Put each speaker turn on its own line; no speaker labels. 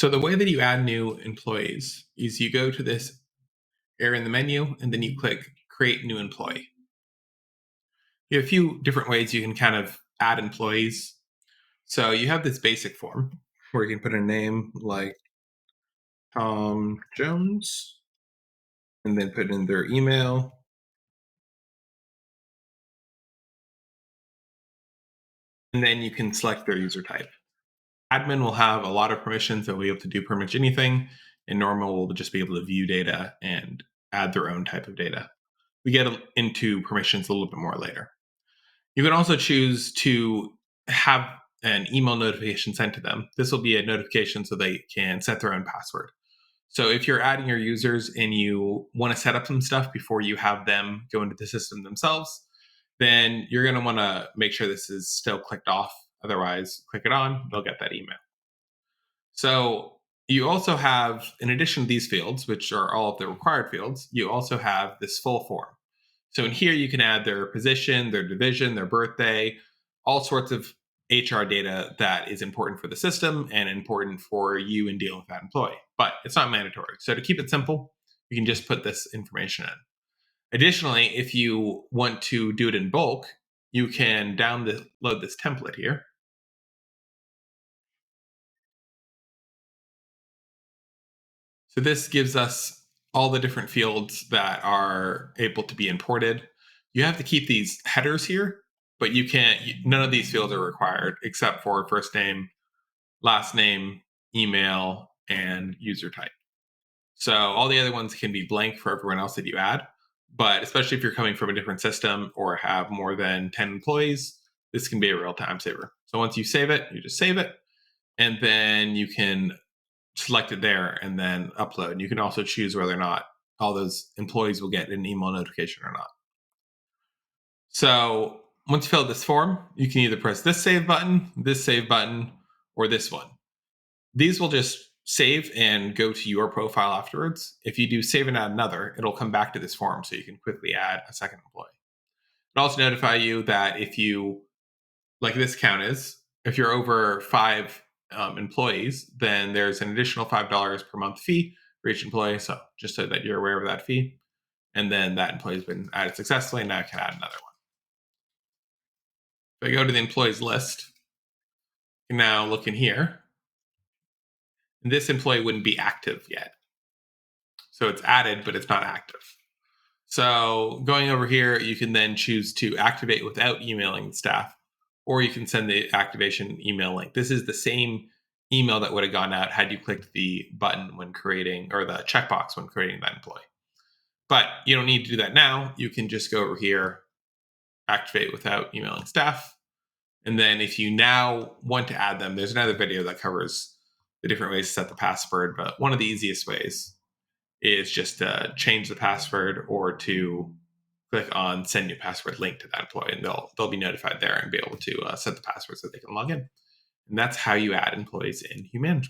So the way that you add new employees is you go to this area in the menu and then you click create new employee. You have a few different ways you can kind of add employees. So you have this basic form where you can put a name like Tom Jones and then put in their email. And then you can select their user type. Admin will have a lot of permissions. They'll be able to do pretty much anything. And normal will just be able to view data and add their own type of data. We get into permissions a little bit more later. You can also choose to have an email notification sent to them. This will be a notification so they can set their own password. So if you're adding your users and you want to set up some stuff before you have them go into the system themselves, then you're going to want to make sure this is still clicked off. Otherwise, click it on, they'll get that email. So you also have, in addition to these fields, which are all of the required fields, you also have this full form. So in here, you can add their position, their division, their birthday, all sorts of HR data that is important for the system and important for you in dealing with that employee. But it's not mandatory. So to keep it simple, you can just put this information in. Additionally, if you want to do it in bulk, you can download this template here. So this gives us all the different fields that are able to be imported. You have to keep these headers here, but none of these fields are required except for first name, last name, email, and user type. So all the other ones can be blank for everyone else that you add, but especially if you're coming from a different system or have more than 10 employees, this can be a real time saver. So once you save it, you just save it, and then you can select it there and then upload. And you can also choose whether or not all those employees will get an email notification or not. So once you fill out this form, you can either press this save button, or this one. These will just save and go to your profile afterwards. If you do save and add another, it'll come back to this form so you can quickly add a second employee. It'll also notify you that if you, like this count is, if you're over 5 employees, then there's an additional $5 per month fee for each employee. So just so that you're aware of that fee. And then that employee has been added successfully. Now I can add another one. If I go to the employees list, you can now look in here. And this employee wouldn't be active yet. So it's added, but it's not active. So going over here, you can then choose to activate without emailing the staff, or you can send the activation email link. This is the same email that would have gone out had you clicked the button when creating, or the checkbox when creating that employee. But you don't need to do that now. You can just go over here, activate without emailing staff. And then if you now want to add them, there's another video that covers the different ways to set the password. But one of the easiest ways is just to change the password or to click on send new password link to that employee, and they'll be notified there and be able to set the password so they can log in. And that's how you add employees in HuManagement.